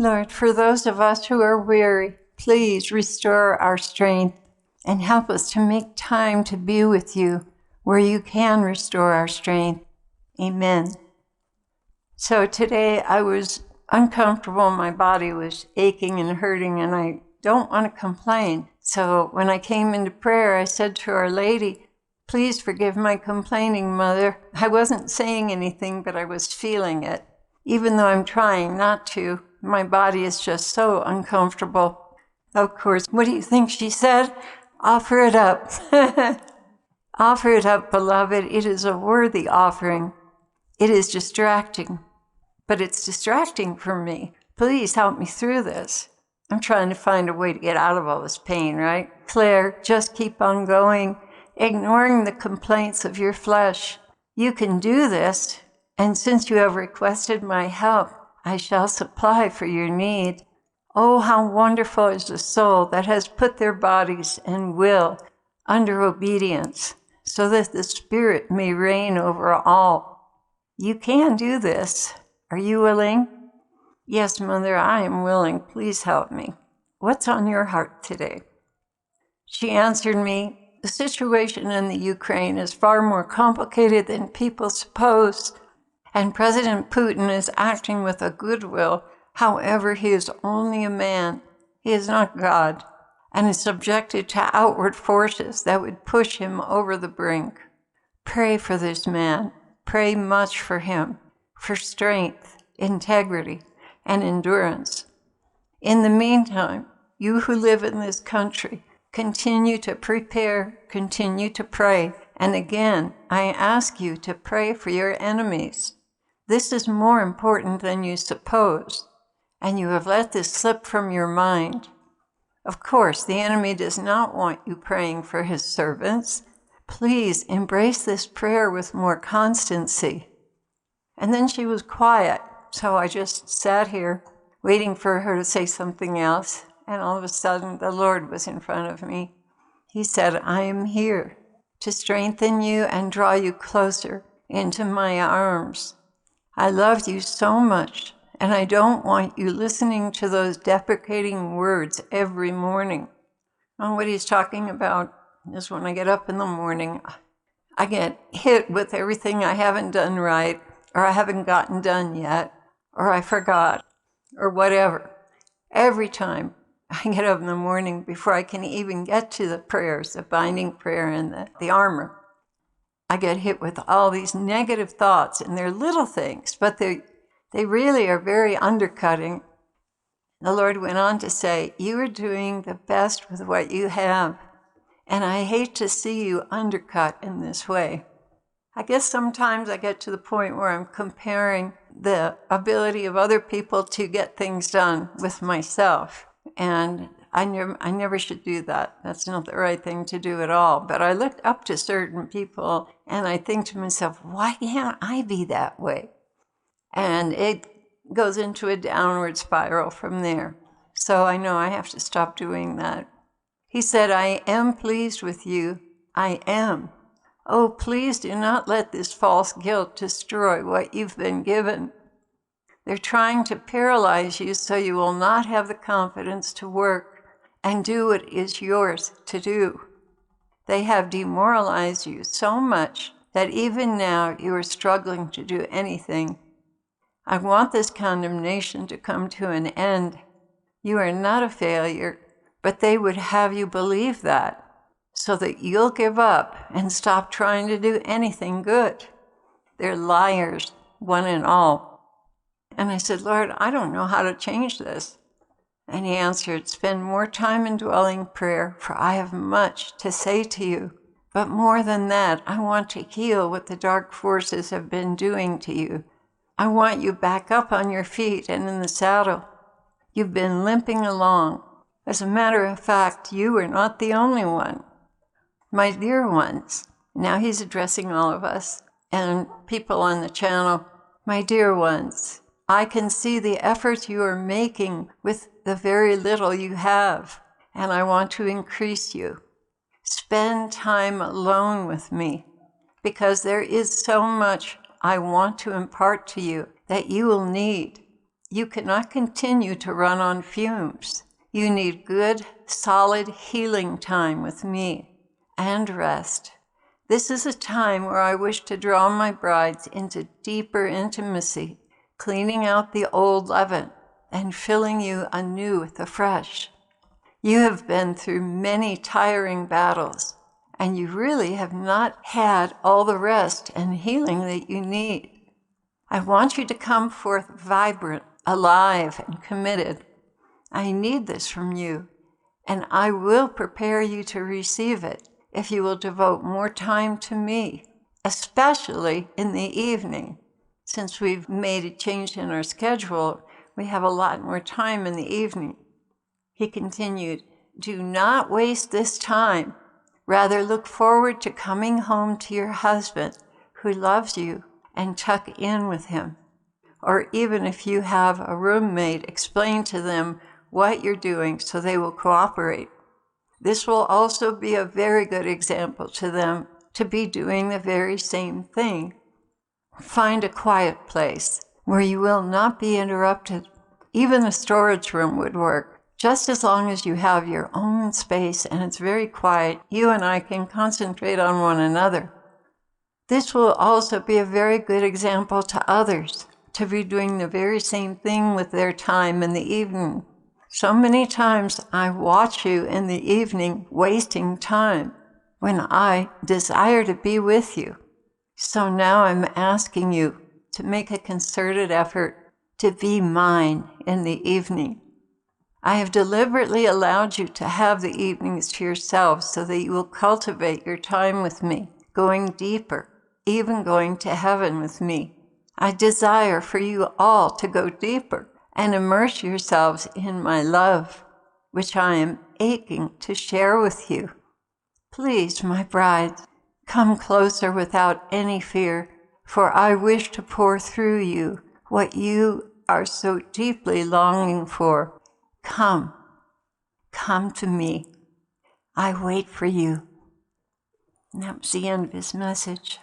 Lord, for those of us who are weary, please restore our strength and help us to make time to be with you where you can restore our strength. Amen. So today I was uncomfortable. My body was aching and hurting, and I don't want to complain. So when I came into prayer, I said to Our Lady, please forgive my complaining, Mother. I wasn't saying anything, but I was feeling it. Even though I'm trying not to, my body is just so uncomfortable. Of course, what do you think she said? Offer it up. Offer it up, beloved. It is a worthy offering. It is distracting, but it's distracting for me. Please help me through this. I'm trying to find a way to get out of all this pain, right? Claire, just keep on going, ignoring the complaints of your flesh. You can do this, and since you have requested my help, I shall supply for your need. Oh, how wonderful is the soul that has put their bodies and will under obedience, so that the Spirit may reign over all. You can do this. Are you willing? Yes, Mother, I am willing. Please help me. What's on your heart today? She answered me, the situation in the Ukraine is far more complicated than people suppose, and President Putin is acting with a goodwill. However, he is only a man. He is not God, and is subjected to outward forces that would push him over the brink. Pray for this man. Pray much for him, for strength, integrity, and endurance. In the meantime, you who live in this country, continue to prepare, continue to pray, and again, I ask you to pray for your enemies. This is more important than you suppose, and you have let this slip from your mind. Of course, the enemy does not want you praying for his servants. Please embrace this prayer with more constancy. And then she was quiet. So I just sat here waiting for her to say something else, and all of a sudden the Lord was in front of me. He said, I am here to strengthen you and draw you closer into my arms. I love you so much, and I don't want you listening to those deprecating words every morning. And what he's talking about is when I get up in the morning, I get hit with everything I haven't done right, or I haven't gotten done yet, or I forgot, or whatever. Every time I get up in the morning, before I can even get to the prayers, the binding prayer and the armor, I get hit with all these negative thoughts, and they're little things, but they really are very undercutting. The Lord went on to say, you are doing the best with what you have, and I hate to see you undercut in this way. I guess sometimes I get to the point where I'm comparing the ability of other people to get things done with myself. And I never should do that. That's not the right thing to do at all. But I look up to certain people and I think to myself, why can't I be that way? And it goes into a downward spiral from there. So I know I have to stop doing that. He said, I am pleased with you. I am. Oh, please do not let this false guilt destroy what you've been given. They're trying to paralyze you so you will not have the confidence to work and do what is yours to do. They have demoralized you so much that even now you are struggling to do anything. I want this condemnation to come to an end. You are not a failure, but they would have you believe that, so that you'll give up and stop trying to do anything good. They're liars, one and all. And I said, Lord, I don't know how to change this. And he answered, spend more time in dwelling prayer, for I have much to say to you. But more than that, I want to heal what the dark forces have been doing to you. I want you back up on your feet and in the saddle. You've been limping along. As a matter of fact, you are not the only one. My dear ones, now he's addressing all of us and people on the channel. My dear ones, I can see the effort you are making with the very little you have, and I want to increase you. Spend time alone with me, because there is so much I want to impart to you that you will need. You cannot continue to run on fumes. You need good, solid healing time with me and rest. This is a time where I wish to draw my brides into deeper intimacy, cleaning out the old leaven and filling you anew with the fresh. You have been through many tiring battles, and you really have not had all the rest and healing that you need. I want you to come forth vibrant, alive, and committed. I need this from you, and I will prepare you to receive it if you will devote more time to me, especially in the evening. Since we've made a change in our schedule, we have a lot more time in the evening. He continued, do not waste this time. Rather, look forward to coming home to your husband who loves you and tuck in with him. Or even if you have a roommate, explain to them what you're doing so they will cooperate. This will also be a very good example to them to be doing the very same thing. Find a quiet place where you will not be interrupted. Even a storage room would work. Just as long as you have your own space and it's very quiet, you and I can concentrate on one another. This will also be a very good example to others to be doing the very same thing with their time in the evening. So many times I watch you in the evening wasting time when I desire to be with you. So now I'm asking you to make a concerted effort to be mine in the evening. I have deliberately allowed you to have the evenings to yourself so that you will cultivate your time with me, going deeper, even going to heaven with me. I desire for you all to go deeper and immerse yourselves in my love, which I am aching to share with you. Please, my brides, come closer without any fear, for I wish to pour through you what you are so deeply longing for. Come to me. I wait for you. And that was the end of his message.